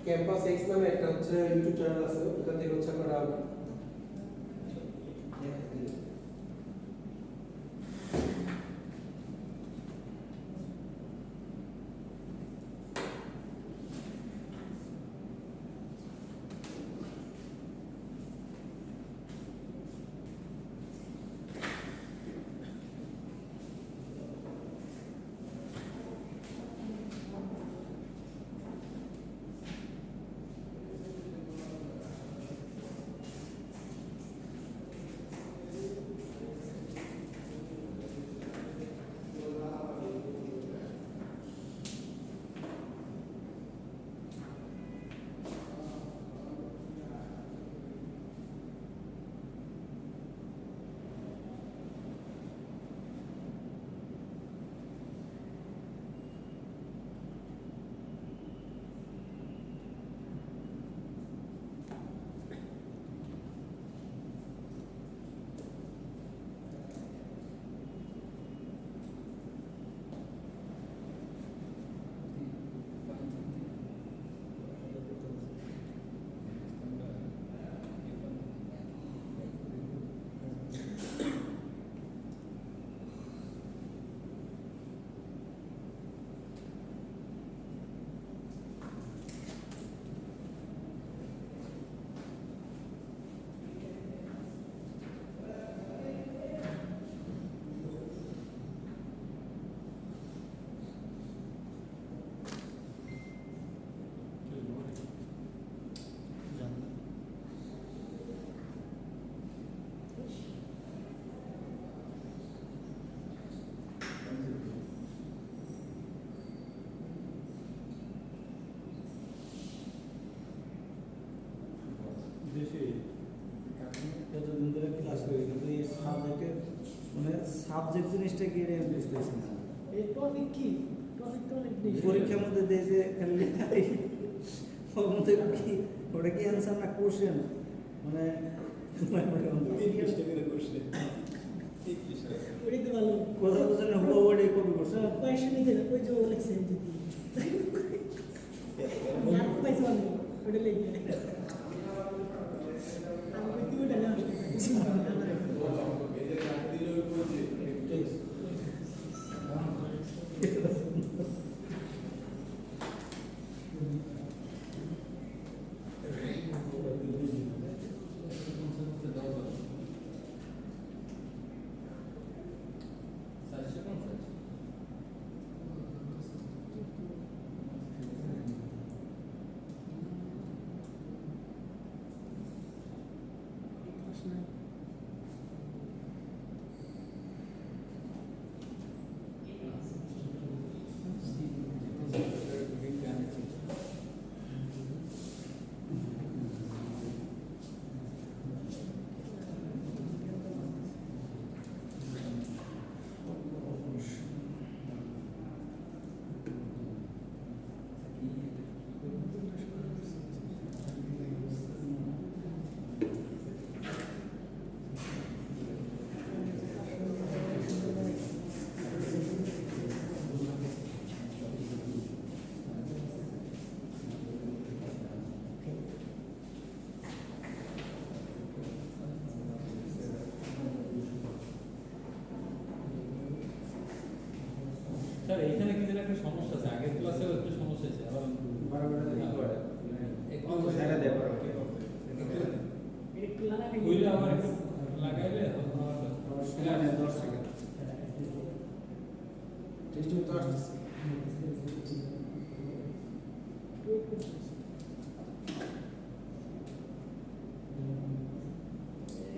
Campus x নামে একটা হচ্ছে ইউটিউব চ্যানেল আছে, ওটা থেকে হচ্ছে আপনারা যতদিন ধরে ক্লাস করি কিন্তু এই সাবজেক্টের মানে সাবজেক্ট জিনিসটা কি এটা বুঝতেছি না। এই টপিক কি? টপিক তো অনেক বেশি। পরীক্ষার মধ্যে দেয় যে খালি লেখাই ওর মধ্যে কি ওটা কি অ্যান্সার না কোশ্চেন মানে ওইটা ভালো। কথা বলছেন না হুয়া ওয়ার্ডে কপি করছে কোয়েশ্চেন নিতে না ওই যে লিখছেন দিদি। মার্ক পাইছে ভালো। ওটা লিখে। আমি কি ওটা না স্যার এইখানে কি যেন একটা সমস্যা আছে, আগের ক্লাসেও একটু সমস্যা আছে, আবার একটু ছেড়ে দেব একটু লাগাই কইলে আবার একটু লাগাইলে সময় নেই 10 সেকেন্ড টেস্টিং তো আসছে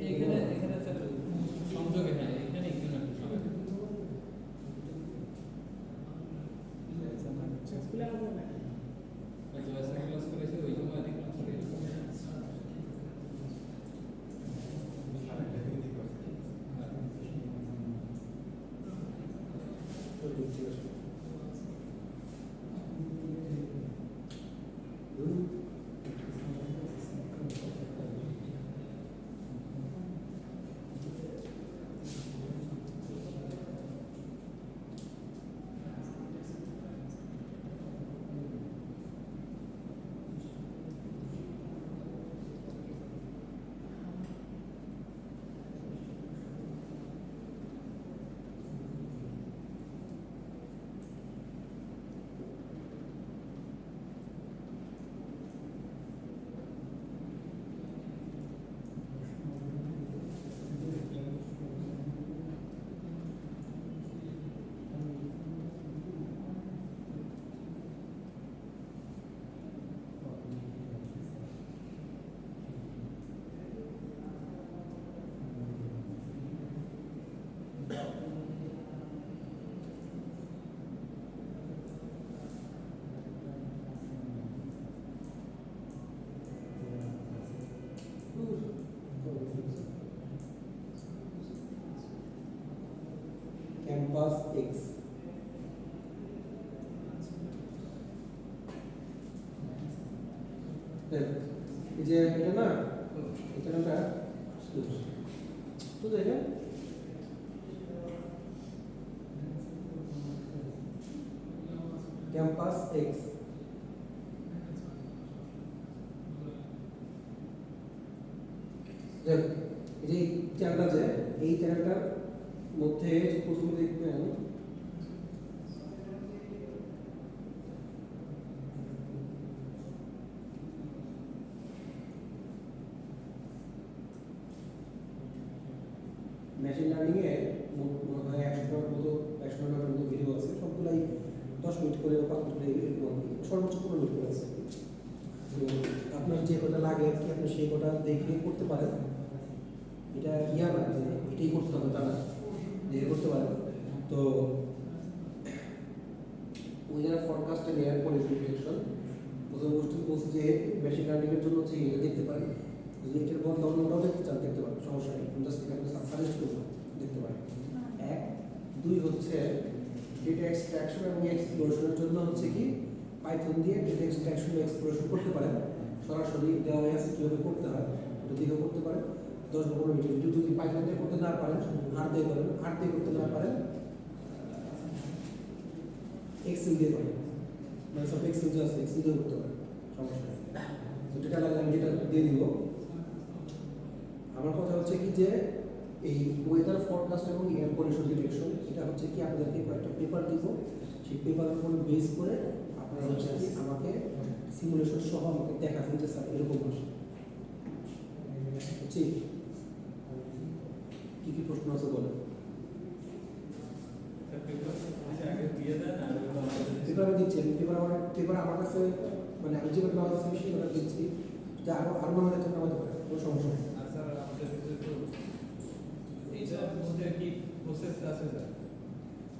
এখানে এখানে স্যার সংযোগে হ্যাঁ এখানে একটু না সংযোগে স্কুলে আবার না জয়সার ক্লাস করেছে ওই সময় দেখলাম তো ক্যাম্পাস এক্স। এই যে এটা না, এটা না শুধু এটা ক্যাম্পাস এক্স। এই যে চ্যানেলটা, যে এই চ্যানেলটার মধ্যে প্রথমে দেখবেন মেশিন লার্নিং এ মনে হয় 100টার মতো 100টার মতো ভিডিও আছে, সবগুলাই 10 মিনিট করে 5 মিনিট করে এরকম সর্বোচ্চ 15 মিনিট করে আছে। তো আপনার যে কটা লাগে আর কি আপনি সেই কটা দেখে করতে পারেন। এটা ইয়া না যে এটাই করতে হবে তা না, দেখে করতে পারেন। তো ওইখানে forecast and air pollution detection প্রথম গোষ্ঠী বলছে যে মেশিন লার্নিং এর জন্য হচ্ছে এটা দেখতে পারেন, যদি এটার বন্ধ অন্যটাও দেখতে চান দেখতে পারেন, সমস্যা নেই। জাস্ট এখানে সাজেস্ট করবো দেখতে পারেন। 1 2 হচ্ছে ডেটা এক্সট্রাকশন এবং এক্সপ্লোরেশনের জন্য হচ্ছে কি পাইথন দিয়ে ডেটা এক্সট্রাকশন ও এক্সপ্লোরেশন করতে পারেন। সরাসরি দেওয়া আছে কীভাবে করতে হয় ওটা দিয়েও করতে পারেন। 10-15 মিনিট ভিডিও যদি পাইথন দিয়ে করতে না পারেন আর দিয়ে করেন, আর দিয়ে করতে না পারেন এক্সেল দিয়ে করেন, মানে সব এক্সেল যে আছে এক্সেল দিয়ে করতে পারেন, সমস্যা নেই। তো ডেটা লাগলে আমি ডেটা দিয়ে দিব। আমার কথা হচ্ছে কি যে এই ওয়েদার ফরকাস্ট এবং এয়ার পলিউশন ডিটেকশন এটা হচ্ছে কি আপনাদেরকে কয়েকটা পেপার দিব, সেই পেপারের উপর বেস করে আপনারা হচ্ছে কি আমাকে সিমুলেশন সহ আমাকে দেখাবেন যে স্যার এরকম আসে। বুঝছি? কি কি প্রশ্ন আছে বলেন। পেপার আমি দিচ্ছি, পেপার আমার কাছে মানে আমি যেভাবে আমার কাছে বেশি পেপার দিচ্ছি, যে আরও আমাদের জন্য আমাদের কোনো সমস্যা নেই।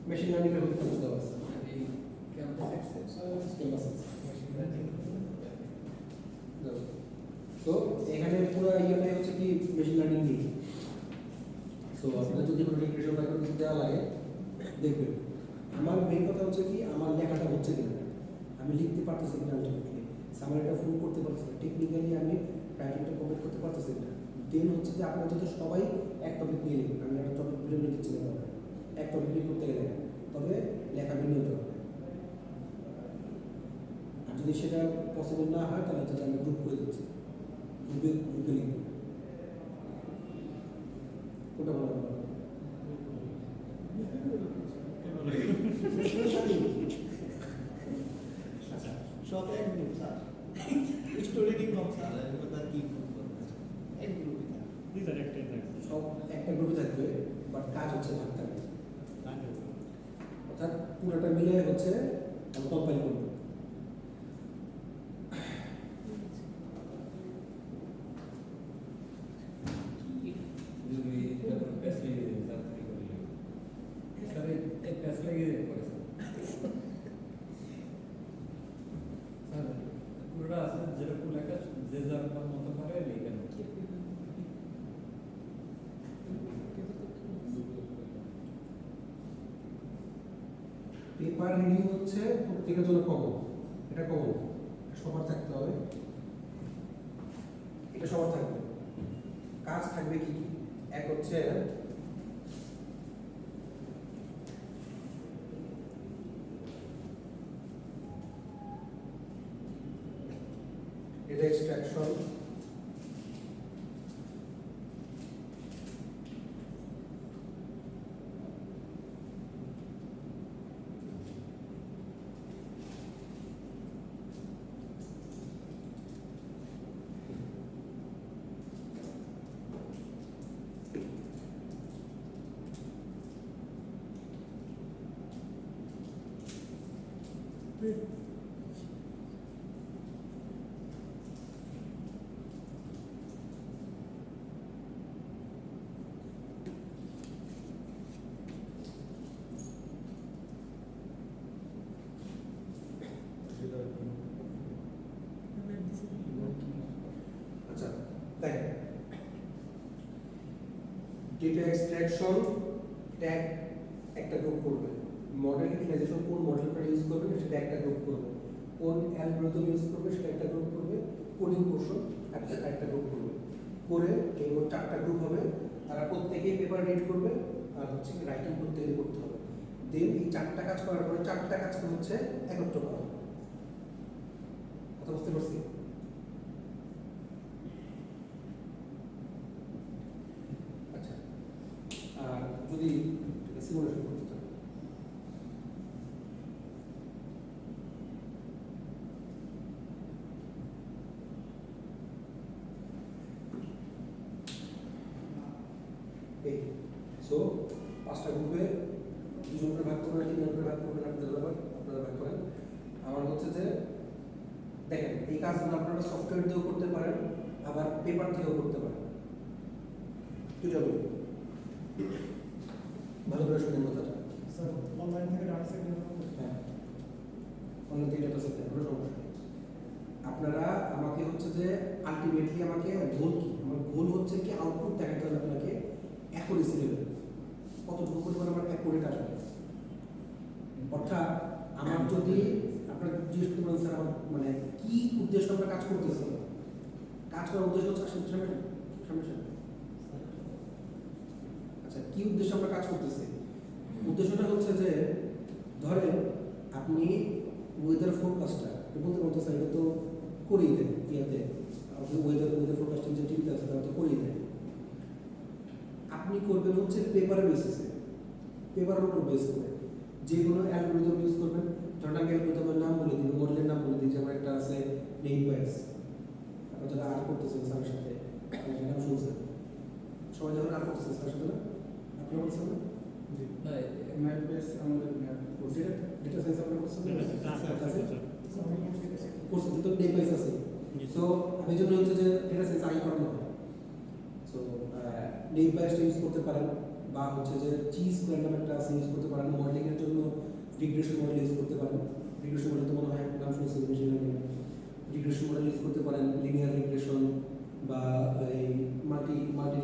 মেশিন লার্নিং এর হতে বুঝতে পারছি এই ক্যাম্পাস তো এখানে পুরো ইয়াটাই হচ্ছে কি মেশিন লার্নিং নিয়ে। সো আপনাদের যদি কোনো রিগ্রেশন বা কোনো কিছু দেওয়া লাগে দেখবেন। আমার মেইন কথা হচ্ছে কি আমার লেখাটা হচ্ছে কিনা, আমি লিখতে পারতেছি কিনা, আলটিমেটলি সামারিটা ফুল করতে পারতেছি না, টেকনিক্যালি আমি রাইটিংটা কমপ্লিট করতে পারতেছি না। দেন হচ্ছে যে আপনারা যদি সবাই এক টপিক নিয়ে লিখবেন, আমি একটা টপিক ভিডিও নিয়ে দিচ্ছি না, এক টপিক নিয়ে করতে গেলে তবে লেখা ভিন্ন হতে হবে। আর যদি সেটা পসিবল না হয় তাহলে হচ্ছে আমি গ্রুপ করে দিচ্ছি, গ্রুপে লিখব। কোনটা ভালো হবে? আচ্ছা, সব এক গ্রুপ স্যার, স্টোরি কি কম স্যার, এটা কি গ্রুপ করবে? এক গ্রুপ দুইটার একটাই থাকবে, সব একটা গ্রুপে থাকবে, বাট কাজ হচ্ছে ভাগ থাকবে। অর্থাৎ পুরোটা মিলে হচ্ছে আমি কম্পাইল করবো। পেপার রিভিউ হচ্ছে প্রত্যেকের জন্য কমন, এটা কমন, সবার থাকতে হবে, এটা সবার থাকবে। কাজ থাকবে কি কি? এক হচ্ছে ডেটা এক্সট্রাকশন, আচ্ছা দেখ ডেটা এক্সট্রাকশন ট্যাগ একটা গ্রুপ করবে, মডেল ইউটিলাইজেশন কোন মডেলটা ইউজ করবে সেটা একটা গ্রুপ করবে, কোন অ্যালগরিদম ইউজ করবে সেটা একটা গ্রুপ করবে, কোডিং পোর্শন একটা গ্রুপ করবে, করে এই মোট 4টা গ্রুপ হবে, তারা প্রত্যেকেই পেপার রিড করবে আর হচ্ছে রাইটিং প্রত্যেকে করতে হবে। দেন এই 4টা কাজ করার পরে 4টা কাজকে হচ্ছে একত্র করা হবে। কথা বুঝতে পারছি? আচ্ছা, আর যদি সিমুলেশন করতে চান, এই সো 5টা গ্রুপে 2জন করে ভাগ করবেন, 3জন করে ভাগ করবেন, আপনাদের ব্যাপার, আপনারা ভাগ করেন। আমার হচ্ছে যে দেখেন এই কাজগুলো আপনারা সফটওয়্যার দিয়েও করতে পারেন, আবার পেপার দিয়েও করতে পারেন। দুটো বলি, ভালো করে শুনেন কথাটা। স্যার অনলাইন থেকে ডাটা সেট নেওয়া হ্যাঁ, অন্য থেকে ডাটা সেট নেই, কোনো সমস্যা নেই। আপনারা আমাকে হচ্ছে যে আলটিমেটলি আমাকে গোল কি, আমার গোল হচ্ছে কি আউটপুট দেখাতে হবে আপনাকে অ্যাকুরেসি লেভেল, কতটুকু পরিমাণ আমার অ্যাকুরেট আসবে। অর্থাৎ আমার যদি আপনার জিজ্ঞেস করতে পারেন স্যার আমার মানে কি উদ্দেশ্য আমরা কাজ করতেছি, কাজ করার উদ্দেশ্য হচ্ছে আচ্ছা কি উদ্দেশ্য আমরা কাজ করতেছি? উদ্দেশ্যটা হচ্ছে যে ধরেন আপনি ওয়েদার ফোরকাস্টটা বলতে বলতেছেন, এটা তো করেই দেন ইয়াতে, আপনি ওয়েদার ফোরকাস্টিং যে টিমটা আছে তারা তো করেই দেন। আপনি করবেন হচ্ছে পেপারের বেসিসে, পেপারের উপর বেস করে যে কোনো অ্যালগরিদম ইউজ করবেন। ধরেন আমি অ্যালগরিদমের নাম বলে দিই, মডেলের নাম বলে দিই, যেমন একটা আছে নেইম বাইস, আপনার যারা আর করতেছেন স্যারের সাথে নাম শুনছেন, সবাই যখন আর করতেছেন স্যারের সাথে না, আপনি বলছেন না ম্যাথ বেস আমাদের ম্যাথ ডেটা সায়েন্স আপনার করছেন করছে করছেন তো নেইম বাইস আছে। সো আমি জন্য হচ্ছে যে ডেটা সায়েন্স আগে করানো হয়। সো নেইম বাইসটা ইউজ করতে পারেন, বা হচ্ছে যে চিজ প্ল্যান্ডাম একটা আছে ইউজ করতে পারেন। মডেলিংয়ের জন্য রিগ্রেশন মডেল ইউজ করতে পারেন। রিগ্রেশন মডেল তো মনে হয় নাম শুনছেন machine learning. Regression model use করতে পারেন, লিনিয়ার রিগ্রেশন বা এই মাল্টি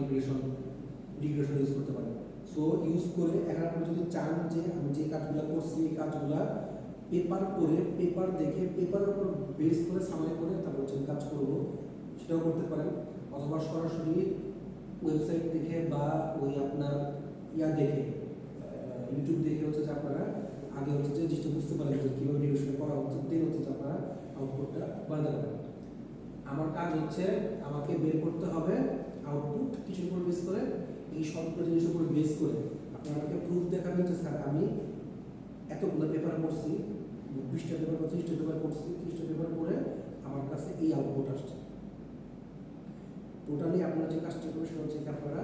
রিগ্রেশন ইউজ করতে পারেন। সো ইউজ করে এখন আপনি যদি চান যে আমি যে কাজগুলো করছি এই কাজগুলো পেপার করে, পেপার দেখে, পেপারের উপর বেস করে সামারি করে তারপর হচ্ছে কাজ করবো, সেটাও করতে পারেন। অথবা সরাসরি ওয়েবসাইট দেখে বা ওই আপনার দেখে ইউটিউব দেখে হচ্ছে যে আপনারা আগে হচ্ছে যে জিনিসটা বুঝতে পারেন যে কীভাবে রিভিশন করা হচ্ছে, দেন হচ্ছে যে আপনারা আউটপুটটা বানাতে পারেন। আমার কাজ হচ্ছে আমাকে বের করতে হবে আউটপুট কিছুর উপর বেস করে, এই সবগুলো জিনিসের উপর বেস করে আপনারা আমাকে প্রুফ দেখাবেন যে স্যার আমি এতগুলো পেপার পড়ছি, 20টা পেপার বা 30টা পেপার পড়ছি, 30টা পেপার পড়ে আমার কাছে এই আউটপুট আসছে। টোটালি আপনারা যে কাজটা করবেন সেটা হচ্ছে আপনারা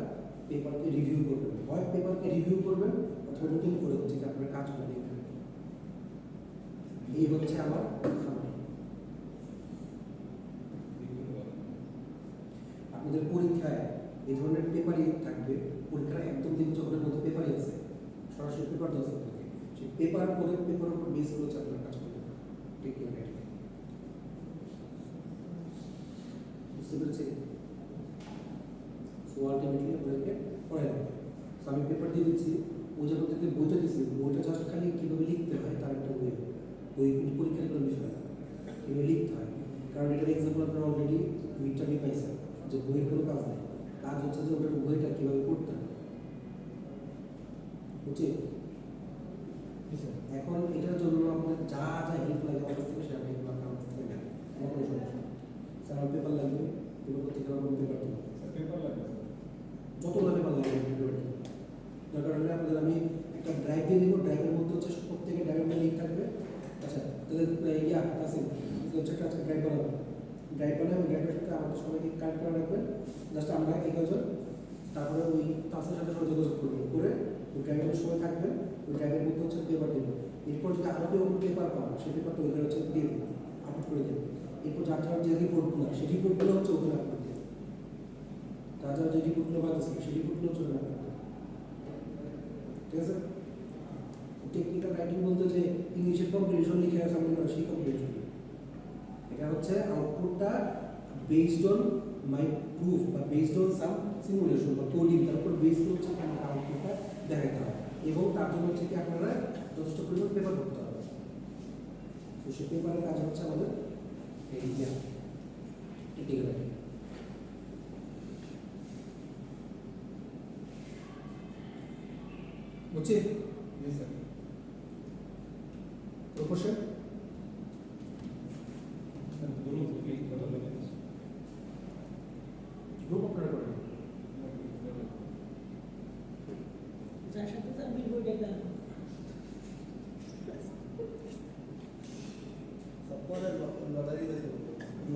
পেপারকে রিভিউ করবেন, হয় পেপারকে রিভিউ করবেন অথবা নতুন করে হচ্ছে আপনারা কাজগুলো লিখবেন। এই হচ্ছে আমার সামারি। আপনাদের পরীক্ষায় এই ধরনের পেপারই থাকবে, পরীক্ষার একদম দিন যখনের মতো পেপারই আছে, সরাসরি পেপার দেওয়া থাকে, সেই পেপার করে পেপারের উপর বেস করে হচ্ছে আপনারা কাজ করবেন। ঠিক আছে, বুঝতে পেরেছি? সো আলটিমেটলি আপনাদেরকে পড়াই লাগবে। সো আমি পেপার দিয়ে দিচ্ছি, ওই যখন থেকে বইটা দিচ্ছি, বইটা জাস্ট খালি কীভাবে লিখতে হয় তার একটা বই কিন্তু পরীক্ষার কোনো বিষয় না, কীভাবে লিখতে হয়। কারণ এটার এক্সাম্পল আপনারা অলরেডি মিডটার্মে পাইছেন যে বইয়ের কোনো কাজ নেই, কাজ হচ্ছে যে ওটার বইটা কীভাবে করতে হয়, বুঝছি? এখন এটার জন্য আপনার যা যা হেল্প লাগে আমার কাছ থেকে সেটা হেল্প লাগবে আমার কাছ থেকে নেন, আমার কোনো সমস্যা নেই। স্যার আমার পেপার লাগবে, পেপার করতে গেলে আমার পেপার দেবো, পেপার লাগবে যতগুলো পেপার লাগবে পেপার দেবো। দরকার হলে আপনাদের আমি একটা ড্রাইভ দিয়ে দেবো, ড্রাইভের মধ্যে হচ্ছে প্রত্যেকের ড্রাইভের লিঙ্ক থাকবে। আচ্ছা তাদের আছে হচ্ছে একটা আজকে ড্রাইভ বানাবো, ড্রাইভ বানাবো, ড্রাইভের সাথে আমাদের সবাইকে কানেক্ট করা রাখবেন। জাস্ট আমরা এই কাজল, তারপরে ওই তাসের সাথে সবাই যোগাযোগ করবেন, করে ওই ড্রাইভের সময় থাকবেন, ওই ড্রাইভের মধ্যে হচ্ছে পেপার দেবেন। এরপর যদি আরও কেউ পেপার পান সেই পেপারটা ওইখানে হচ্ছে দিয়ে দেবেন, আপলোড করে দেবেন। এরপর যার যার যে রিপোর্টগুলো সেই রিপোর্টগুলো হচ্ছে ওখানে আপলোড দেবেন, যার যার যে রিপোর্টগুলো বানাচ্ছে সেই রিপোর্টগুলো হচ্ছে ওখানে আপলোড দেবেন। ঠিক আছে? টেকনিক্যাল রাইটিং বলতে যে ইংলিশের কম্পিটিশন লিখে আছে আমাদের সেই কম্পিটিশন, এটা হচ্ছে আউটপুটটা বেসড অন মাই প্রুফ বা বেসড অন সাম সিমুলেশন বা কোডিং, তার উপর বেস করে হচ্ছে আমাকে আউটপুটটা দেখাতে হয়। এবং তার জন্য হচ্ছে কি আপনারা যথেষ্ট পরিমাণ পেপার করতে হবে। তো সেই পেপারের কাজ হচ্ছে আমাদের এই ইন্টিগ্রেট। বুঝছি? জি স্যার। প্রপোর্শন গ্রুপ এই কত লাগে? গ্রুপ আপনারা করেন। যার সাথে তার মিল বইটা দেন পরের লড়াই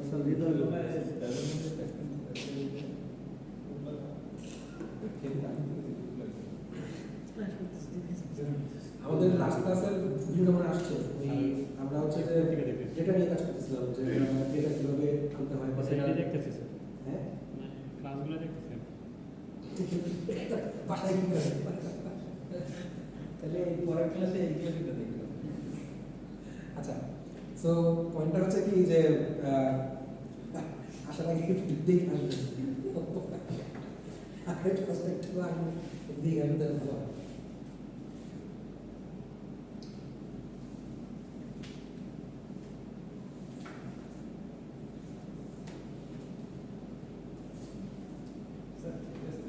স্যার হৃদয় লোক। আমাদের লাস্ট ক্লাসের ভিডিওটা মনে আসছে ওই আমরা হচ্ছে যে ডেটা নিয়ে কাজ করতেছিলাম যে ডেটা কিভাবে আনতে হয় বা সেটা দেখতেছি স্যার, হ্যাঁ ক্লাসগুলো দেখতেছি। বাসায় কি করে তাহলে এই পরের ক্লাসে এই ক্লাসটা দেখলাম। আচ্ছা সো পয়েন্টটা হচ্ছে কি যে আসার আগে দিক আসবে আরেকটা পার্সপেক্টিভ আসবে দিক আসবে ভালো হয়। স্যার ঠিক আছে।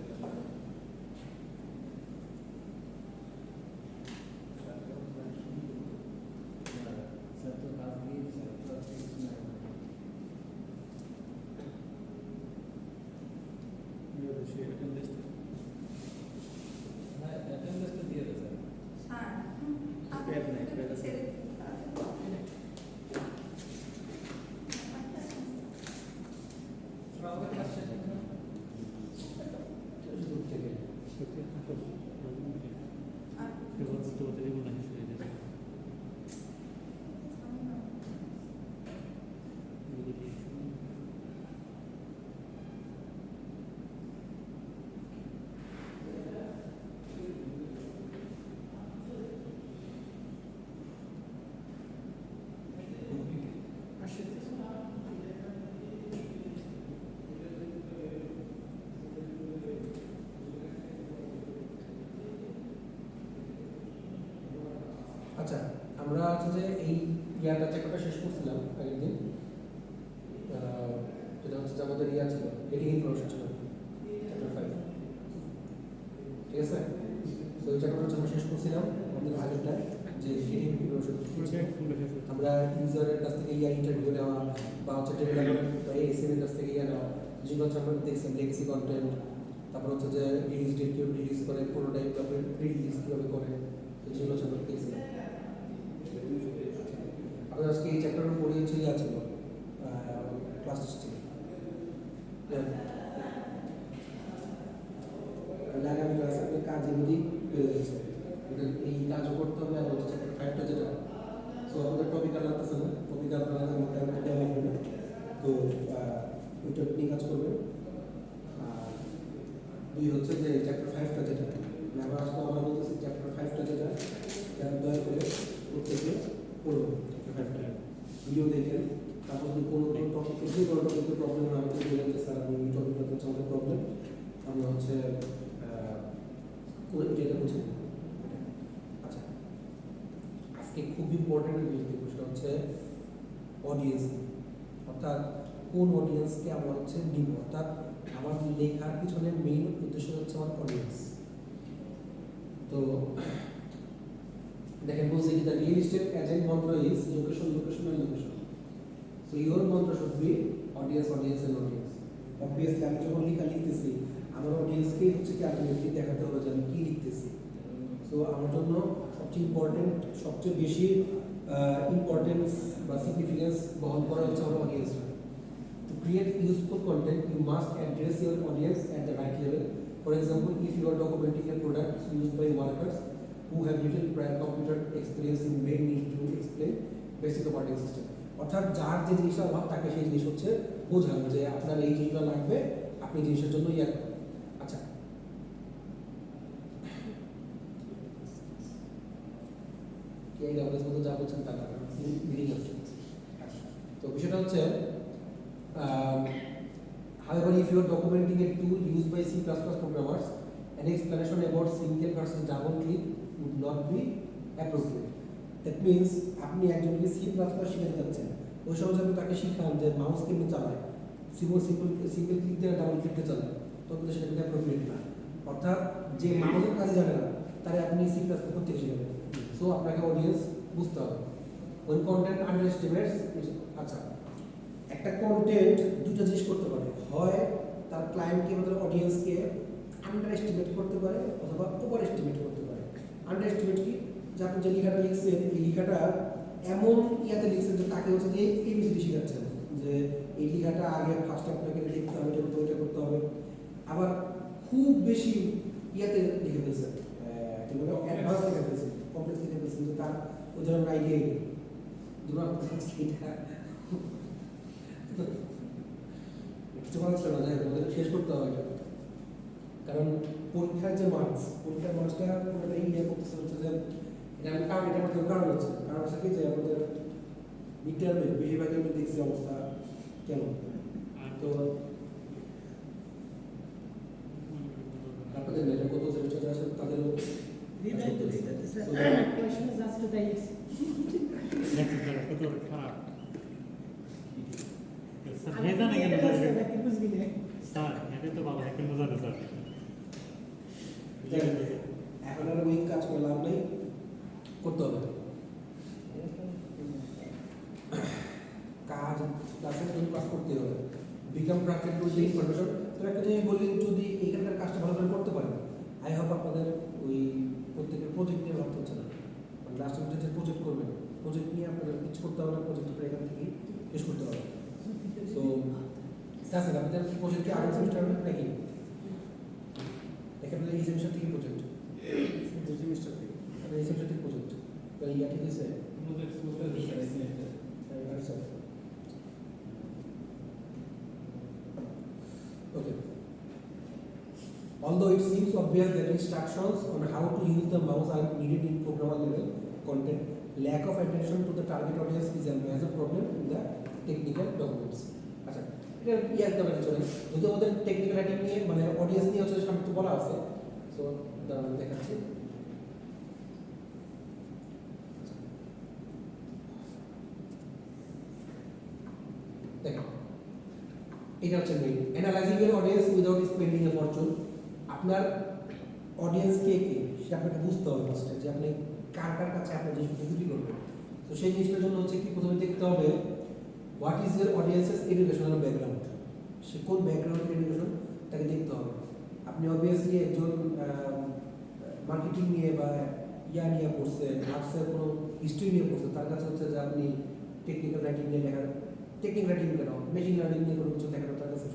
স্যার তো কাজ দিয়ে স্যার তো আর কিছু না। হ্যাঁ অ্যাটেন্ডেন্সটা দিয়ে দেন স্যার। প্যাড নাই, প্যাড আছে। আমাদের ক্লাস শেষ হয়েছে না? দূর থেকে আচ্ছা আমরা হচ্ছে যে এই ইয়ারটা চ্যাপ্টারটা শেষ করছিলাম আগের দিন যেটা হচ্ছে যে আমাদের ইয়া ছিল গেটিং ইনফরমেশন ছিল চ্যাপ্টার 5 ঠিক আছে তো এই চ্যাপ্টারটা হচ্ছে আমরা শেষ করছিলাম আমাদের আগেরটা যে গেটিং ইনফরমেশন আমরা ইউজারের কাছ থেকে ইয়া ইন্টারভিউ নেওয়া বা হচ্ছে ডেভেলপার বা এসএম এর কাছ থেকে ইয়া নেওয়া যেগুলো হচ্ছে আমরা দেখছিলাম লেগেসি কন্টেন্ট তারপর হচ্ছে যে রিলিজ ডেট কিভাবে রিলিজ করে প্রোটোটাইপ কিভাবে রিলিজ কিভাবে করে তো যেগুলো হচ্ছে আমরা দেখছিলাম। আমরা আজকে এই চ্যাপ্টারের পড়ে হচ্ছে ইয়া ছিল ক্লাস টেস্টিং আগামী ক্লাসে আপনার কাজ এমনি বেড়ে যাচ্ছে এই কাজও করতে হবে আর হচ্ছে চ্যাপ্টার 5টা যেটা সো আমাদের টপিক আর লাগতেছে না টপিক আপনারা আমাদের দেওয়া হবে না তো ওইটা নিয়ে কাজ করবেন আর দুই হচ্ছে যে চ্যাপ্টার 5টা যেটা আমরা আজকে আমরা বলতেছি চ্যাপ্টার 5টা যেটা দয়া করে প্রত্যেকে পড়বেন চ্যাপ্টার 5টা ভিডিও দেখেন তারপর যদি কোনো টপিকে যে কোনো টপিকের প্রবলেম না আমাদের বলেন যে স্যার আমি এই টপিকটা হচ্ছে আমাদের প্রবলেম আমরা হচ্ছে এটা বুঝে নেব। আচ্ছা আজকে খুব ইম্পর্টেন্ট জিনিস দেখবো সেটা হচ্ছে অডিয়েন্স অর্থাৎ কোন অডিয়েন্সকে আমরা হচ্ছে নিব অর্থাৎ আমার লেখার পিছনে মেইন উদ্দেশ্য হচ্ছে আমার অডিয়েন্স। তো দেখেন বলছি কি the real estate agent mantra is location location and location so your mantra should be audience audience and audience. Obviously আমি যখন লেখা লিখতেছি আমার অডিয়েন্সকে হচ্ছে কি আলটিমেটলি দেখাতে হবে যে আমি কী লিখতেছি। সো আমার জন্য সবচেয়ে ইম্পর্টেন্ট সবচেয়ে বেশি ইম্পর্টেন্স বা সিগনিফিকেন্স বহন করা হচ্ছে আমার audience. To create useful content, you must address your audience at the right level. For example, if you are documenting a product used by workers who have little prior computer experience, you may need to explain basic operating system. অর্থাৎ যার যে জিনিসটা অভাব থাকে সেই জিনিস হচ্ছে বোঝানো যে আপনার এই জিনিসটা লাগবে আপনি জিনিসের জন্য ইয়া করবেন। আচ্ছা কে এই অবস্থা মতো যা বলছেন তা না মিটিং হচ্ছে। তো বিষয়টা হচ্ছে however, if you are documenting a tool used by C++ programmers, an explanation about single versus double click would not be appropriate. That means আপনি একজনকে C++ শেখাতে যাচ্ছেন, ওই সময় যদি তাকে শিখান যে মাউস কেমনে চালায়, সিম্পল ক্লিক দিয়ে ডাবল ক্লিক দিয়ে চালায়, তখন সেটা কিন্তু অ্যাপ্রোপ্রিয়েট না। অর্থাৎ যে মাউসের কাজে জানে না তারে আপনি C++ করতে শিখাবেন। সো আপনাকে অডিয়েন্স বুঝতে হবে। ওই কন্টেন্ট আন্ডারএস্টিমেটস, আচ্ছা একটা কন্টেন্ট দুটো জিনিস করতে পারে, হয় তার ক্লায়েন্টকে বা তার অডিয়েন্সকে আন্ডার এস্টিমেট করতে পারে অথবা ওভার এস্টিমেট করতে পারে। আন্ডার এস্টিমেট কি, যে আপনি যে লেখাটা লিখছেন এই লেখাটা এমন ইয়াতে লিখছেন যে তাকে হচ্ছে যে এই বিষয়টি শেখাচ্ছেন যে এই লেখাটা আগে ফার্স্ট আপনাকে লিখতে হবে, এটা করতে হবে। আবার খুব বেশি ইয়াতে লিখে ফেলছেন, কি বলে অ্যাডভান্স লিখে ফেলছেন, কমপ্লেক্স লিখে ফেলছেন, যে তার ওই ধরনের আইডিয়া নেই। দুটো কিছু মানুষ না যায় ওদের শেষ করতে হবে এটা। কারণ পরীক্ষার যে পরীক্ষার মার্কসটা পুরোটা ইয়ে করতেছে হচ্ছে যে এটা আমি কারণ এটা আমাদের কারণ হচ্ছে কি যে আমাদের মিডটার্মে বেশিরভাগই আমি দেখছি অবস্থা কেমন। তো আপনাদের মেয়েরা কত সেমিস্টার আছে তাদেরও Read to read. That is a Question is asked to the yes. কত খারাপ স্যার ভেজা না কেন স্যার এটা তো ভালো একটা মজা না স্যার এখন আর ওই কাজ করে লাভ নেই, করতে হবে কাজ, ক্লাসের জন্য ক্লাস করতে হবে। Become practice to the information. তো একটা জিনিস বলি, যদি এইখানকার কাজটা ভালো করে করতে পারেন, আই হোপ আপনাদের ওই প্রত্যেকের প্রজেক্ট নিয়ে ভাবতে হচ্ছে না। মানে লাস্ট যে প্রজেক্ট করবেন, প্রজেক্ট নিয়ে আপনাদের কিছু করতে হবে না, প্রজেক্টটা এখান থেকেই শেষ করতে হবে। তো আছে আপনাদের প্রজেক্ট কি আগের সেমিস্টার নাকি এখানে এই সেমিস্টার থেকে প্রজেক্ট, এই সেমিস্টার থেকে প্রজেক্ট, তো ইয়া ঠিক আছে। Okay. Although it seems obvious that instructions on how to use the mouse are needed in programmer level content, lack of attention to the target audience is a major problem in the technical documents. আচ্ছা, এটা ইয়ার কথা চলে, যদি আমাদের technical writing নিয়ে মানে audience নিয়ে হচ্ছে সামনে তো বলা আছে, সো দাঁড়ান দেখাচ্ছি। দেখো এটা হচ্ছে main analysing your audience without spending A Fortune. আপনার অডিয়েন্স কে সেটা আপনাকে বুঝতে হবে ফার্স্টে, যে আপনি কার কাছে আপনার জিনিসটা বিক্রি করবেন। তো সেই জিনিসটার জন্য হচ্ছে কি, প্রথমে দেখতে হবে what is your audience's educational background, সে কোন ব্যাকগ্রাউন্ড এডুকেশন তাকে দেখতে হবে। আপনি অবভিয়াসলি একজন মার্কেটিং নিয়ে বা ইয়া নিয়ে পড়ছেন, আর্টসের কোনো হিস্ট্রি নিয়ে পড়ছেন, তার কাছে হচ্ছে যে আপনি টেকনিক্যাল রাইটিং নিয়ে লেখার, টেকনিক্যাল রাইটিং কেন মেশিন লার্নিং নিয়ে কোনো কিছু দেখানোর তার কাছে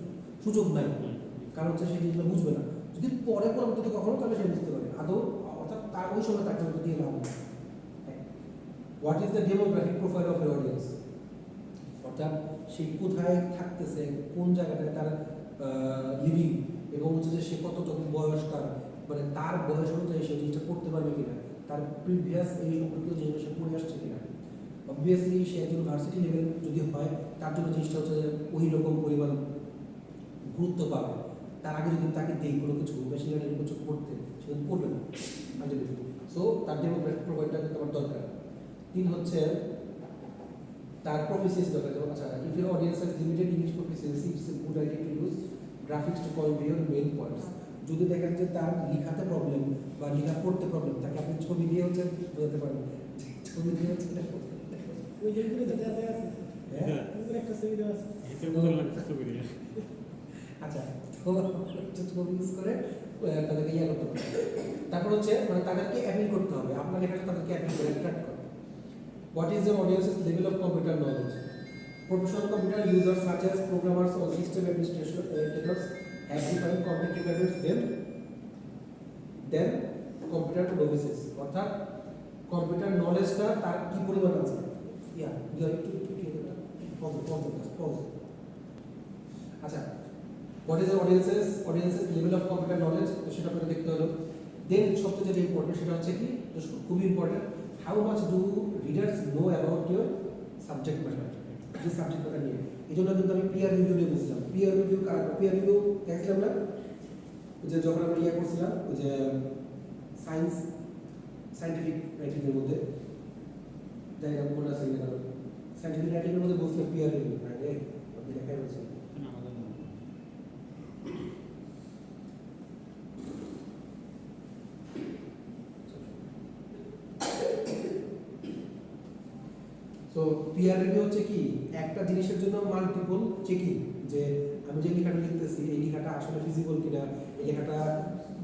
সুযোগ নাই, কারণ হচ্ছে সেই জিনিসগুলো বুঝবে না। যদি পরে পরবর্তীতে কখনো তাহলে সে বুঝতে পারে আদৌ, অর্থাৎ তার ওই সময় তাকে দিয়ে লাভ নেই। What is the demographic profile of your audience, অর্থাৎ সে কোথায় থাকতেছে, কোন জায়গাটায় তার লিভিং, এবং হচ্ছে যে সে কতটুকু বয়স, তার মানে তার বয়স অনুযায়ী সে জিনিসটা করতে পারবে কিনা, তার প্রিভিয়াস এই সম্পর্কিত জিনিসটা সে পড়ে আসছে কিনা। অবভিয়াসলি সে একজন ভার্সিটি লেভেল যদি হয়, তার জন্য জিনিসটা হচ্ছে যে ওই রকম পরিমাণ গুরুত্ব পাবে। তার আগে যদি তাকে দেই কোনো কিছু মেশিন লার্নিং কিছু পড়তে, সে কিন্তু পড়বে না আলটিমেটলি। সো তার ডেমোগ্রাফিক প্রোফাইলটা কিন্তু আমার দরকার। 3 হচ্ছে তার প্রফিসিয়েন্সি দরকার। যেমন আচ্ছা, if your audience has limited English proficiency, it's a good idea to use graphics to convey your main points. যদি দেখেন যে তার লেখাতে প্রবলেম বা লেখা পড়তে প্রবলেম, তাকে আপনি ছবি দিয়ে হচ্ছে বোঝাতে পারবেন, ছবি দিয়ে হচ্ছে ওই যেগুলো যেটা আছে হ্যাঁ ওগুলো একটা সুবিধা আছে। এটা বুঝে লাগছে তো করি আচ্ছা, ছবি ইউজ করে তাদেরকে ইয়া করতে হবে। তারপর হচ্ছে মানে তাদেরকে অ্যাপিল করতে হবে, আপনার লেখাটা তাদেরকে অ্যাপিল করে অ্যাট্রাক্ট করে। What is the audience's level of computer knowledge? Professional computer users such as programmers or system administrators have defined content requirements than computer novices. অর্থাৎ কম্পিউটার নলেজটা তার কি পরিমাণ আছে। ইয়া ইউ আর একটু পজ। আচ্ছা, what is the audience's level of computer knowledge, তো সেটা আপনাকে দেখতে হলো। দেন সবচেয়ে যেটা ইম্পর্টেন্ট সেটা হচ্ছে কি, খুবই important, how much do readers know about your subject matter, যে সাবজেক্ট ম্যাটার নিয়ে। এই জন্য কিন্তু আমি পিয়ার রিভিউ নিয়ে বুঝলাম। পিয়ার রিভিউ দেখছিলাম না, যে যখন আমরা ইয়ে করছিলাম ওই যে সায়েন্টিফিক রাইটিংয়ের মধ্যে যাই না কোনটা আছে না কারণ সায়েন্টিফিক রাইটিংয়ের মধ্যে বলছিল পিয়ার রিভিউ আগে আপনি দেখাই বলছেন আমাদের না। তো পিয়ার রিভিউ হচ্ছে কি একটা জিনিসের জন্য মাল্টিপল চেকিং যে আমি যে লেখাটা লিখতেছি এই লেখাটা আসলে ফিজিবল কিনা এই লেখাটা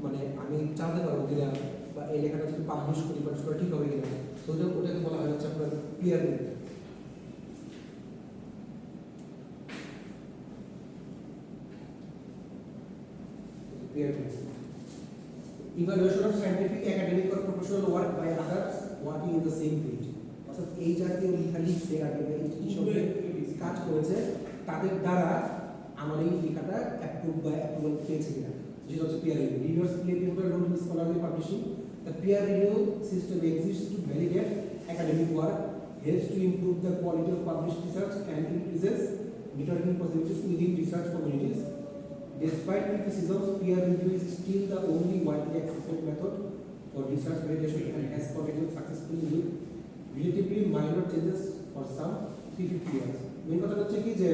মানে আমি চালাতে পারবো কিনা বা এই লেখাটা যদি পাবলিশ করি বা সেটা ঠিক হবে কিনা তো ওটাকে বলা হয় হচ্ছে আপনার peer review peer review. Evaluation of scientific, academic or professional work by others working in the same field. অর্থাৎ এই জাতীয় লেখা লিখছে আগে বা এই কৃষকরা কাজ করেছে তাদের দ্বারা আমার এই লেখাটা অ্যাপ্রুভ বা অ্যাপ্রুভাল পেয়েছে কিনা যেটা হচ্ছে peer review. Reviewers play a pivotal role in scholarly publishing. The peer review system exists to validate academic work, helps to improve the quality of published research and increases determining possibilities within research communities. Despite criticisms, peer review is still the only widely accepted method for research validation and has continued successfully with relatively minor changes for some 350 years. Main কথা হচ্ছে কি যে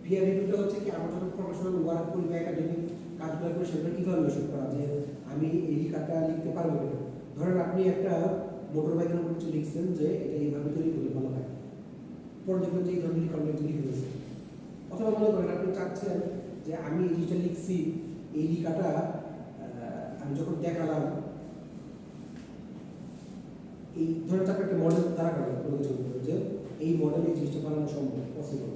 peer reviewটা হচ্ছে কি আমরা যখন professional work করি বা একাডেমিক কাজগুলো করে সেটা ইভালুয়েশন করা যে আমি এই লেখাটা লিখতে পারবো কিনা ধরেন আপনি একটা মোটর বাইকের উপর কিছু লিখছেন যে এটা এইভাবে তৈরি করলে ভালো হয় পরে দেখবেন যে এই ধরনের লেখা লিখে হয়েছে অথবা মনে করেন আপনি চাচ্ছেন যে আমি এই জিনিসটা লিখছি এই লেখাটা আমি যখন দেখালাম এই ধরেন আপনি একটা মডেল দ্বারা করেন কোনো কিছু যে এই মডেলে এই জিনিসটা বানানো সম্ভব পসিবল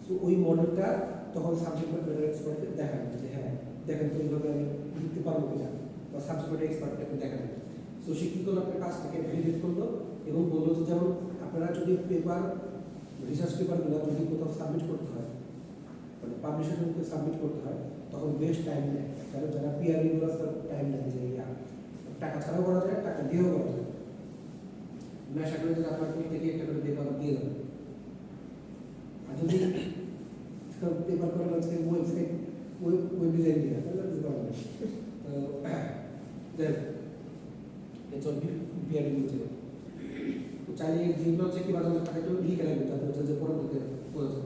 সো ওই মডেলটা তখন সাবজেক্ট ম্যাটার এক্সপার্টকে দেখান যে হ্যাঁ দেখেন তো এইভাবে আমি লিখতে পারবো কিনা বা সাবজেক্ট ম্যাটার এক্সপার্টকে দেখান সো সে কী করলো আপনার কাজটাকে ভ্যালিডেট করলো এবং বললো যে যেমন আপনারা যদি পেপার রিসার্চ পেপারগুলো যদি কোথাও সাবমিট করতে হয় মানে পাবলিশের জন্য সাবমিট করতে হয় তখন বেস্ট টাইম নেয় কারণ যারা পিয়ার রিভিউয়ার্স টাইম নেয় যে টাকা ছাড়াও করা যায় টাকা দিয়েও করা যায় আমি আশা করি যে আপনার থেকে একটা করে পেপার দিয়ে দেবেন আর যদি পেপার করেন হচ্ছে ওয়েবসাইট ওয়েব ডিজাইন দিয়ে তাহলে দিতে পারবেন তো এই চল পিয়ার রিভিউ ছিল চাইলে যেগুলো হচ্ছে কি মাঝে মাঝে একটু লিখে রাখবে তাদের হচ্ছে যে পরবর্তীতে বোঝা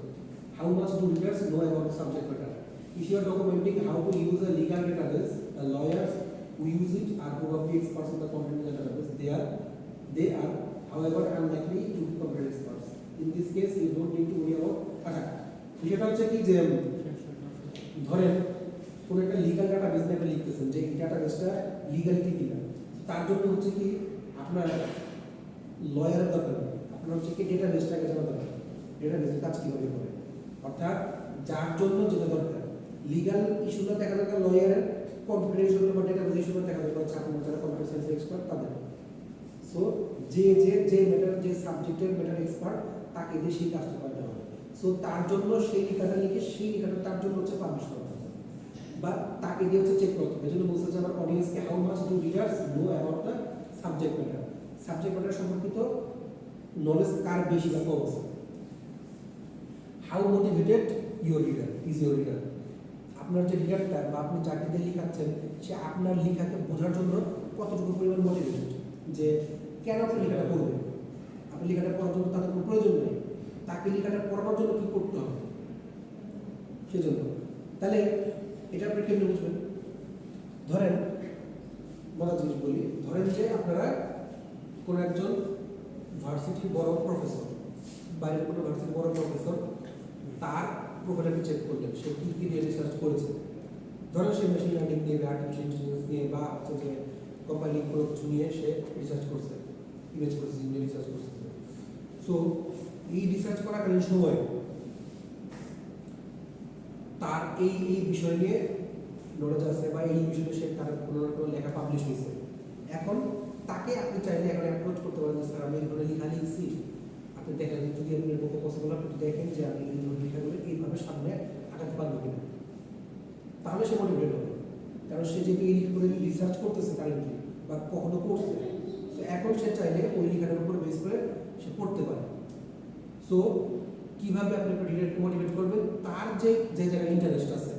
How much do readers know about the subject matter? If you are documenting how to use a legal database, the lawyers who use it are probably experts in the content database. They are, however, unlikely to be competent experts. In this case, you don't need to worry about. আচ্ছা, বিষয়টা হচ্ছে কি যে ধরেন কোনো একটা legal database নিয়ে আপনি লিখতেছেন যে এই ডাটাবেসটা লিগালিটি কিনা তার জন্য হচ্ছে কি আপনার লয়ারের দরকার নেই আপনার হচ্ছে কি ডেটাবেসটাকে জানা দরকার ডেটাবেসের কাজ কীভাবে করে অর্থাৎ যার জন্য যেটা দরকার লিগাল ইস্যুটা দেখা দরকার লয়ারের কম্পিউটার ইস্যুটা বা ডেটাবেস ইস্যুটা দেখা দরকার হচ্ছে আপনার যারা কম্পিউটার সায়েন্সের এক্সপার্ট তাদের সো যে ম্যাটার যে সাবজেক্টের ম্যাটার এক্সপার্ট তাকে দিয়ে সেই কাজটা করতে হবে সো তার জন্য সেই লেখাটা লিখে সেই লেখাটা তার জন্য হচ্ছে পাবলিশ করতে হবে বা তাকে দিয়ে হচ্ছে চেক করতে হবে এই জন্য বলছে যে আমার অডিয়েন্সকে how much do readers know about the subject matter সম্পর্কিত নলেজ কার বেশি বা কম আছে how motivated your reader is your reader আপনার যে রিডারটা বা আপনি যাকে দিয়ে লেখাচ্ছেন সে আপনার লেখাকে বোঝার জন্য কতটুকু পরিমাণ মোটিভেটেড যে কেন আপনি লেখাটা পড়বেন আপনি লেখাটা পড়ার জন্য তাদের কোনো প্রয়োজন নেই তাকে লেখাটা পড়ানোর জন্য কী করতে হবে সেজন্য তাহলে এটা আপনি কেমনি বুঝবেন ধরেন মজার জিনিস বলি ধরেন যে আপনারা কোনো একজন ভার্সিটির বড় প্রফেসর বাইরের কোনো ভার্সিটির বড় প্রফেসর তার প্রোফাইলকে চেক করলেন সে কী কী নিয়ে রিসার্চ করেছে ধরেন সে মেশিন লার্নিং নিয়ে বা আর্টিফিশিয়াল ইন্টেলিজেন্স নিয়ে বা হচ্ছে যে কোম্পানি কোনো কিছু নিয়ে সে রিসার্চ করছে ইমেজ প্রসেসিং নিয়ে রিসার্চ করছে সো এই রিসার্চ করাকালীন সময় তার এই বিষয় নিয়ে নলেজ আছে বা এই বিষয়ে সে তার কোনো না কোনো লেখা পাবলিশ হয়েছে এখন তাকে আপনি চাইলে এখন অ্যাপ্রোচ করতে পারেন স্যার আমি এই ধরনের লেখা লিখছি আপনি দেখেন যদি আপনি এর পক্ষে পসিবল আপনি দেখেন যে আমি এই ধরনের লেখাগুলো এইভাবে সামনে আগাতে পারবো কিনা তাহলে সে মোটিভেট হবে কারণ সে যেহেতু এই করে রিসার্চ করতেছে কারেন্টলি বা কখনো করছে তো এখন সে চাইলে ওই লেখাটার উপর বেস করে সে পড়তে পারে সো কীভাবে আপনি একটা রিডারকে মোটিভেট করবেন তার যে জায়গায় ইন্টারেস্ট আছে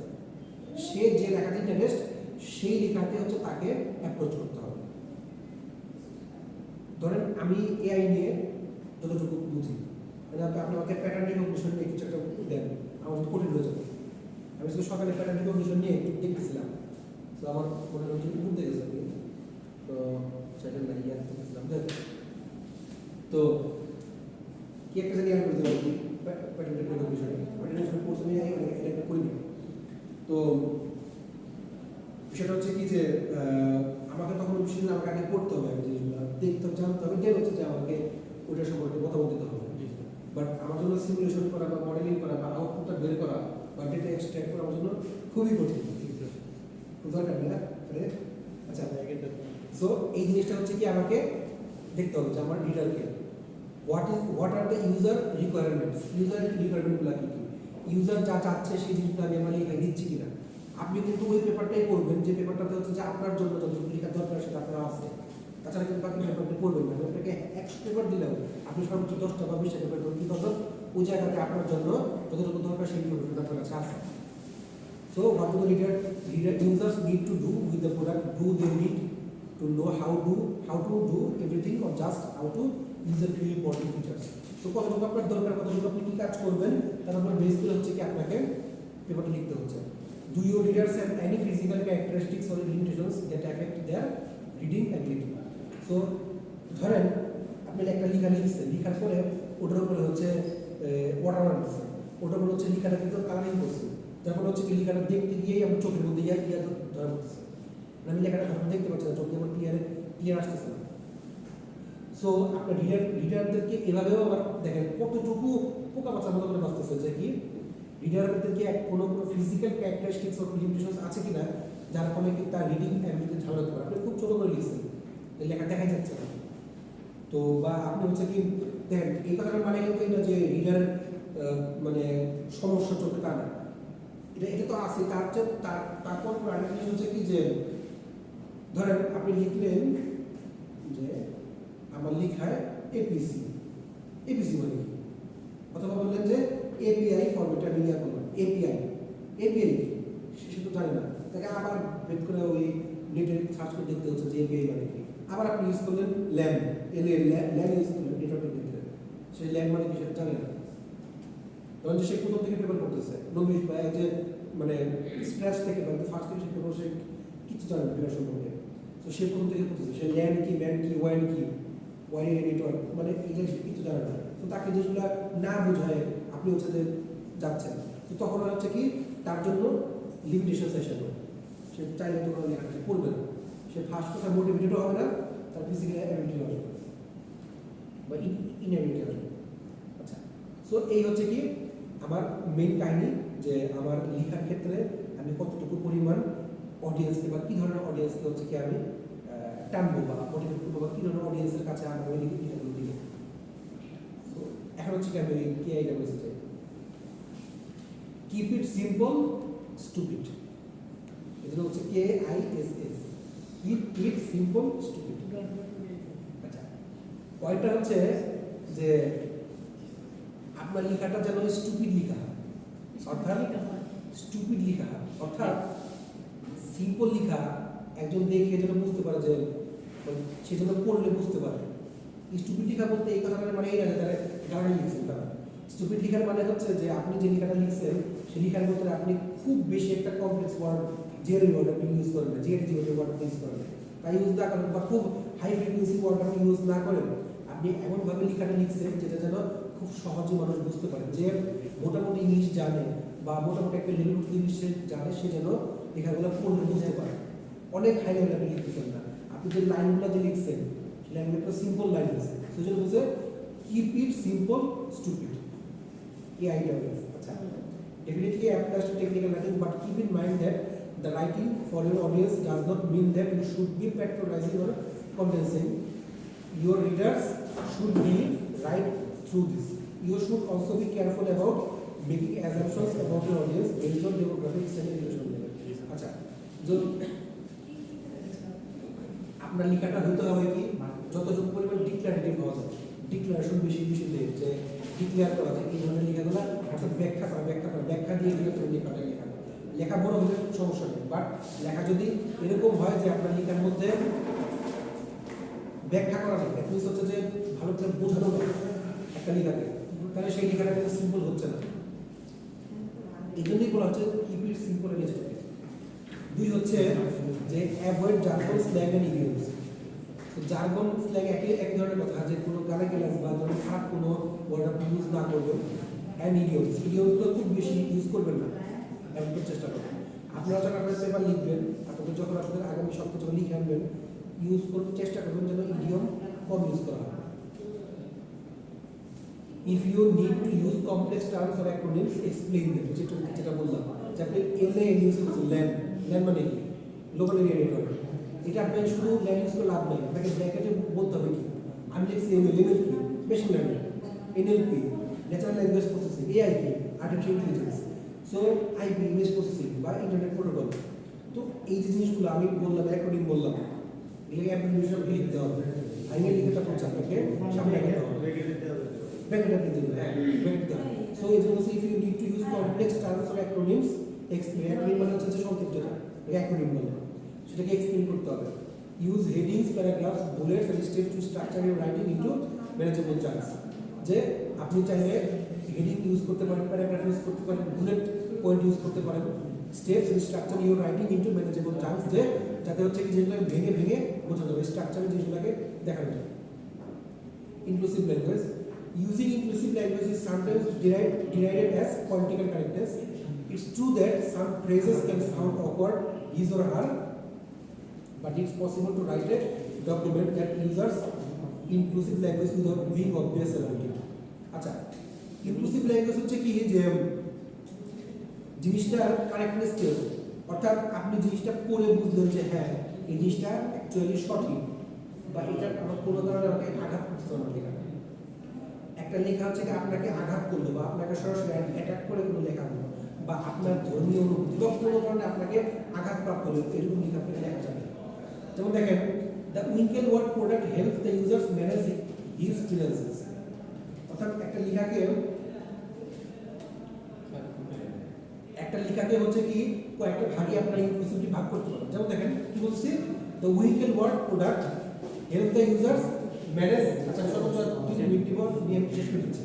সে যে লেখাতে ইন্টারেস্ট সেই লেখাতে হচ্ছে তাকে অ্যাপ্রোচ করতে হবে ধরেন আমি এআই নিয়ে যতটুকু বুঝি, মানে আপনি আমাকে প্যাটার্ন রিকগনিশন নিয়ে কিছু একটা দেন, আমার যদি কঠিন হয়ে যাবে। আমি শুধু সকালে প্যাটার্ন রিকগনিশন নিয়ে একটু দেখতেছিলাম, তো আমার মনে হচ্ছে বুঝতে গেছে আমি, তো সেটা না ইয়ার দেখতেছিলাম, তো কি একটা জানি আমি করতে পারি প্যাটার্ন রিকগনিশন কোর্স আমি এটা একটা করিনি। তো বিষয়টা হচ্ছে কি যে আমাকে তখন বিষয়গুলো আমাকে আগে পড়তে হবে, আমি জিনিসগুলো দেখতে হবে, জানতে হবে, দেন হচ্ছে যে আমাকে ওইটা সম্পর্কে মতামত দিতে হবে। বাট আমার জন্য সিমুলেশন করা বা মডেলিং করা বা আউটপুটটা বের করা বা ডেটা এক্সট্রাক্ট করা আমার জন্য খুবই কঠিন, দরকার নেই না। আচ্ছা, সো এই জিনিসটা হচ্ছে কি আমাকে দেখতে হবে যে আমার রিডারকে what are the user requirements, user রিকোয়ারমেন্টগুলো কী কী, ইউজার যা চাচ্ছে সেই জিনিসটা আমি আমার লেখায় দিচ্ছি কিনা। আপনি কিন্তু ওই পেপারটাই পড়বেন যে পেপারটাতে হচ্ছে যে আপনার জন্য যতটুকু লেখার দরকার সেটা আপনার আছে, তাছাড়া কিন্তু বাকি পেপারটা পড়বেন না। আপনাকে 100 পেপার দিলেও আপনি সর্বোচ্চ 10টা বা 20টা পেপার কী করবেন, ওই জায়গাতে আপনার জন্য যতটুকু দরকার সেই পেপারটা আপনার কাছে আছে। So what do the reader users need to do with the product? Do they need to know how to do everything or just how to use the few important features? So কতটুকু আপনার দরকার, কতটুকু আপনি কি কাজ করবেন, তার উপর বেস করে হচ্ছে কি আপনাকে পেপারটা লিখতে হচ্ছে। Do your readers have any physical characteristics or limitations that affect their reading ability? So ধরেন আপনি একটা লেখা লিখছেন, লেখার পরে ওটার উপরে হচ্ছে ওয়াটার মারতেছে, ওটার উপরে হচ্ছে লেখাটা কিন্তু কালারিং করছে, তারপর হচ্ছে কি লেখাটা দেখতে গিয়েই আমার চোখের মধ্যে ইয়া ধরা পড়তেছে, আমি লেখাটা দেখতে পাচ্ছি না, চোখে আমার ক্লিয়ার আসতেছে না। সো আপনার রিডারদেরকে এভাবেও আবার দেখেন কতটুকু পোকা বাচ্চার মতো করে বাঁচতেছে, যে কি রিডারদেরকে কোনো ফিজিক্যাল ক্যারেক্টারিস্টিক্স অর লিমিটেশনস আছে কিনা, যার ফলে কি তার রিডিং অ্যাবিলিটি ঝামেলা হতে পারে। আপনি খুব ছোটো করে লিখছেন, লেখা দেখাই যাচ্ছে না, তো বা আপনি হচ্ছে কি দেখেন এই কথাটার মানে কিন্তু এটা যে রিডার মানে সমস্যা চোখে তা না, এটা তো আছে। তারপর আরেকটা জিনিস হচ্ছে কি যে ধরেন আপনি লিখলেন যে আমার লেখায় এপিসি মানে কি, অথবা বললেন যে এপিআই ফরম্যাটে আমি ইয়া করলাম, এপিআই সে তো জানে না, তাকে আবার বের করে ওই নেটে সার্চ করে দেখতে হচ্ছে যে এপিআই মানে কি। আবার আপনি ইউজ করলেন ল্যান ইউজ করলেন নেটওয়ার্কের ক্ষেত্রে, সেই ল্যান মানে কি সেটা জানে না, তখন যে সে কোথাও থেকে পেপার করতেছে নমিশ বা যে মানে স্ক্র্যাচ থেকে বা ফার্স্ট থেকে সে পেপার সে কিছু জানে না পেপার সম্পর্কে, তো সে কোথাও থেকে করতেছে, সে ল্যান কি ম্যান কি ওয়াইন নেটওয়ার্ক মানে এই কিছু জানে না, তো তাকে যেগুলো না বোঝায় আপনি হচ্ছে যে যাচ্ছেন, তো তখন হচ্ছে কি তার জন্য লিমিটেশন সেশন, সে চাইলে তো কোনো লেখাটা পড়বে না, সে ফার্স্ট কথা মোটিভেটেডও হবে না, তার ফিজিক্যাল অ্যাবিলিটি হবে বা ইনঅ্যাবিলিটি হবে। আচ্ছা, সো এই হচ্ছে কি আমার মেইন কাহিনী, যে আমার লেখার ক্ষেত্রে আমি কতটুকু পরিমাণ অডিয়েন্সকে বা কী ধরনের অডিয়েন্সকে হচ্ছে কি আমি টানবো বা মোটিভেট করবো বা কী ধরনের অডিয়েন্সের কাছে আমার ওই লেখাগুলো দিকে। তো এখন হচ্ছে কি আমি কেআইটা বলতে চাই, কিপ ইট সিম্পল স্টুপিড, এগুলো হচ্ছে KISS, keep it simple stupid. আচ্ছা, পয়েন্টটা হচ্ছে যে আপনার লেখাটা যেন স্টুপিড লেখা হয়, অর্থাৎ সিম্পল লেখা একজন দেখে যেন বুঝতে পারে, যে সে যেন পড়লে বুঝতে পারে। স্টুপিড লেখা বলতে এই কথাটা মানে এই না যে তারা গাড়ি লিখছেন, তারা স্টুপিড লেখার মানে হচ্ছে যে আপনি যে লেখাটা লিখছেন সেই লেখার মধ্যে আপনি খুব বেশি একটা কমপ্লেক্স ওয়ার্ড ওয়ার্ড আপনি ইউজ করেন না, ওয়ার্ড ইউজ করেন তাই ইউজ না করেন, বা খুব হাই ফ্রিকুয়েন্সি ওয়ার্ড আপনি ইউজ না করেন, আপনি এমনভাবে লেখাটা লিখছেন যেটা যেন খুব সহজে মানুষ বুঝতে পারে, যে মোটামুটি ইংলিশ জানে বা মোটামুটি একটা লেভেল ইংলিশ জানে, সে যেন লেখাগুলো পড়লে বুঝতে পারে। অনেক হাই লেভেল আপনি লিখতেছেন না, আপনি যে লাইনগুলো যে লিখছেন সেই লাইনগুলো একটা সিম্পল লাইন আছে, সেজন্য বুঝে কিপ ইট সিম্পল স্টুপিড, এই আইডিয়া আছে। আচ্ছা, definitely applies to technical writing, but keep in mind that the writing for your audience does not mean that you should be patronizing or condensing. Your readers should be right through this. You should also be careful about making assumptions about your audience based on demographics and education level. আচ্ছা, আপনার লেখাটা হতে হবে কি যতটুকু পরিমাণ declarative হওয়া যায়, ডিক্লারেশন বেশি দেয়, যে ডিক্লেয়ার করা যায় এই ধরনের লেখাগুলো, অর্থাৎ ব্যাখ্যা দিয়ে লেখাটা লেখা বড় হলে সমস্যা নেই, বাট লেখা যদি এরকম হয় যে আপনার লেখার মধ্যে ব্যাখ্যা করা যায় দ্যাট মিনস হচ্ছে যে ভালো করে বোঝানো যায় একটা লেখাকে, তাহলে সেই লেখাটা কিন্তু সিম্পল হচ্ছে না। এই জন্যই বলা হচ্ছে keep it simple and static. 2 হচ্ছে যে avoid jargon slang and idioms. তো জার্গন স্ল্যাং একই ধরনের কথা, যে কোনো গালাগালাজ বা ধরো খারাপ কোনো ওয়ার্ড আপনি ইউজ না করবেন। অ্যান্ড ইডিয়মস, ইডিয়মসগুলো খুব বেশি ইউজ করবেন না, একটু চেষ্টা করবেন। আপনারা যখন আপনার পেপার লিখবেন, আপনাদের যখন আপনাদের আগামী সপ্তাহে যখন লিখে আনবেন, ইউজ করতে চেষ্টা করবেন যেন ইডিয়ম কম ইউজ করা হয়। If you need to use complex terms or acronyms, explain them. যেটা বললাম যে আপনি LAN ইউজ করছেন, ল্যান মানে কি, লোকাল এরিয়া নেটওয়ার্ক। এটা আপনি শুধু ল্যান ইউজ করে লাভ নেই, আপনাকে ব্র্যাকেটে বলতে হবে কি। আমি লিখছি ML কি, machine learning, NLP, natural language processing, AI কি, artificial intelligence, so IP, image processing বা ইন্টারনেট প্রোটোকল। তো এই যে জিনিসগুলো আমি বললাম, অ্যাক্রোনিম বললাম, এগুলোকে অ্যাপ্লিকেশন লিখতে হবে। আমি লিখে তারপর আপনাকে সামনে রাখতে হবে, ব্র্যাকেট আপনি দিবেন, হ্যাঁ ব্র্যাকেট দিতে হবে। সো এই জন্য if you need to use complex terms or acronyms, explain. Acronym মানে হচ্ছে যে সংক্ষিপ্তটা, অ্যাক্রোনিম বলে, সেটাকে এক্সপ্লেন করতে হবে। Use headings, paragraphs, bullets and steps to structure your writing into manageable charts. যে আপনি চাইলে হেডিং ইউজ করতে পারেন, প্যারাগ্রাফ ইউজ করতে পারেন, বুলেট পয়েন্ট ইউজ করতে পারেন, steps and structure your writing into manageable charts, যে যাতে হচ্ছে কি যেগুলো ভেঙে ভেঙে বোঝা যাবে, স্ট্রাকচারের জিনিসগুলোকে দেখানো যায়। Inclusive language, using inclusive language is sometimes derided as political correctness. It's true that some phrases can sound awkward, his or her, but it's possible to write a document that uses inclusive language without being obvious about it. আচ্ছা, inclusive language হচ্ছে কি যে জিনিসটার correctness কি, অর্থাৎ আপনি জিনিসটা পড়ে বুঝলেন যে হ্যাঁ এই জিনিসটা অ্যাকচুয়ালি সঠিক, বা এটা আমার কোনো কারণে আমাকে আঘাত করতে আমার লেখা। একটা লেখা হচ্ছে কি আপনাকে আঘাত করলো, বা আপনাকে সরাসরি অ্যাটাক করে কোনো লেখা হলো, বা আপনার ধর্মীয় অনুভূতি বা কোনো কারণে আপনাকে আঘাতপ্রাপ্ত হলো, এরকম লেখা আপনাকে লেখা যাবে। যেমন দেখেন, the Winkel word product help the users manage his finances. অর্থাৎ একটা লেখাকে হচ্ছে কি কয়েকটা ভাগে আপনারা ইনক্লুসিভলি ভাগ করতে পারেন। যেমন দেখেন কি বলছে, the Winkel word product help the users manage. আচ্ছা সর্বোচ্চ 2 মিনিট দিব, নিয়ে শেষ করে দিচ্ছি।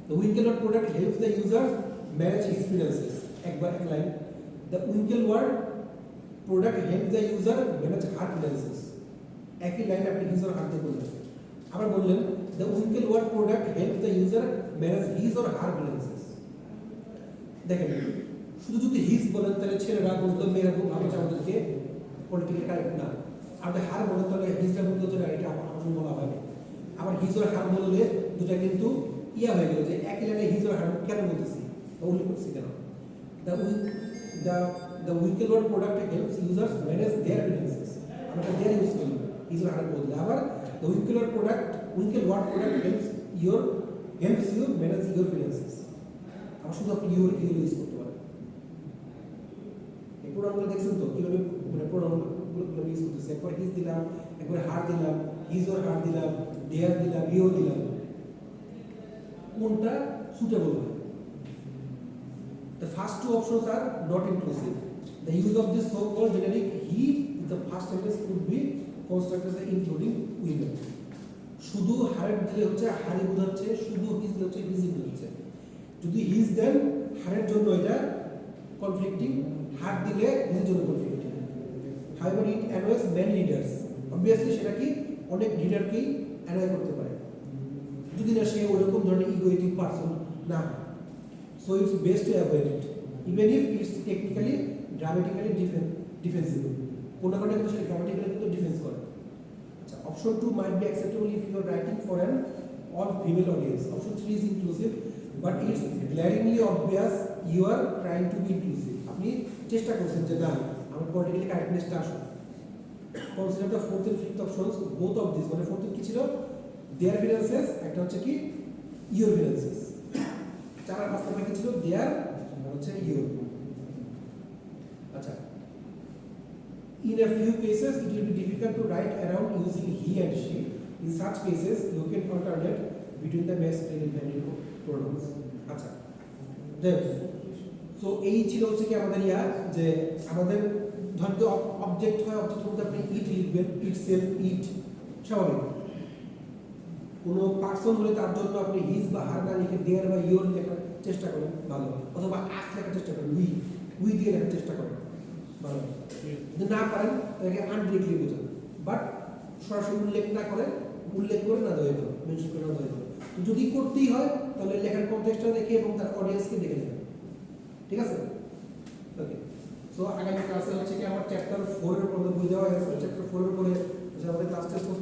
The Winklevoss product helps the user manage his finances. একবার এক line, the Winklevoss product helps the user manage her finances. একই লাইন আপনি his or her দিয়ে বললেন। আবার বললেন, the Winklevoss product helps the user manage his or her finances. দেখেন, শুধু যদি his বলেন তাহলে ছেলেরা বলতো, মেয়েরা বলতো, আমাদেরকে পলিটিক্যালি কারেক্ট না। আর হার বলে তাহলে হিজরা বলতে হচ্ছে না, এটা আমার বলা হয়। আবার হিজ আর হার বললে দুটা কিন্তু ইয়া হয়ে গেল, যে একই লাইনে হিজ আর হার কেন বলতেছি বা উল্লেখ করছি কেন। The WinkelWord product helps users manage their finances, আমরা দেয়ার ইউজ করি হিজ আর হার বললে। আবার the WinkelWord product helps you manage your finances, আবার শুধু আপনি ইউর ইউজ করতে পারেন। এই প্রোডাক্টগুলো দেখছেন তো কীভাবে মানে প্রোডাক্ট ইউজ করতেছে। একবার হিজ দিলাম, একবার হার দিলাম, হিজ ওর হার দিলাম, দেয়ার দিলাম, ইও দিলাম, কোনটা সুটেবল হয়। The first two options are not inclusive. The use of this so-called generic he in the first sentence could be constructed as including women. শুধু হারের দিলে হচ্ছে হারি বোঝাচ্ছে, শুধু হিজ দিলে হচ্ছে হিজি বোঝাচ্ছে। যদি হিজ দেন হারের জন্য এটা কনফ্লিক্টিং, হার দিলে হিজের জন্য conflicting. However, it annoys many readers. Obviously, সেটা কি অনেক রিডারকেই অ্যানয় করতে পারে, যদি না সে ওরকম ধরনের ইগোয়েটিভ পারসন না হয়। So it's best to avoid it, even if it's technically grammatically defensible. কোনো কারণে কিন্তু সেটা গ্রামেটিক্যালি কিন্তু ডিফেন্স করে। আচ্ছা, option 2 might be acceptable if you are writing for an all female audience. Option 3 is inclusive but it's glaringly obvious you are trying to be inclusive. আপনি চেষ্টা করছেন যে না আমার পলিটিক্যালি কারেক্টনেসটা আসুন। Consider the fourth and fifth options both of this, মানে fourth কি ছিল দেয়ার ফিনান্সেস, একটা হচ্ছে কি ইউর ফিনান্সেস। 4 আর 5 নাম্বার কি ছিল দেয়ার আর হচ্ছে ইউর। আচ্ছা, in a few cases it will be difficult to write around using he and she. In such cases you can alternate between the masculine and feminine pronouns. আচ্ছা, so এই ছিল হচ্ছে কি আমাদের যে আমাদের ধরেন যে অবজেক্ট হয়, অবজেক্টের মধ্যে আপনি ইট লিখবেন, ইট সেল, ইট, স্বাভাবিক। কোনো পার্সন হলে তার জন্য আপনি হিজ বা হার না লিখে দেয়ার বা ইয়োর লেখার চেষ্টা করেন, ভালো। অথবা আস লেখার চেষ্টা করেন, উই দিয়ে লেখার চেষ্টা করেন, ভালো। যদি না পারেন তাকে আনডিরেক্টলি বোঝান, বাট সরাসরি উল্লেখ না করে, উল্লেখ করে না দেওয়া ভালো, মেনশন করে না দেওয়া ভালো। তো যদি করতেই হয় তাহলে লেখার কনটেক্সটটা দেখে এবং তার অডিয়েন্সকে দেখে নেবেন, ঠিক আছে? ওকে, সো আগামী ক্লাসে হচ্ছে কি আমার চ্যাপ্টার 4 এর উপরে বই দেওয়া হয়েছে। চ্যাপ্টার 4 এর উপরে আমাদের ক্লাস টেস্ট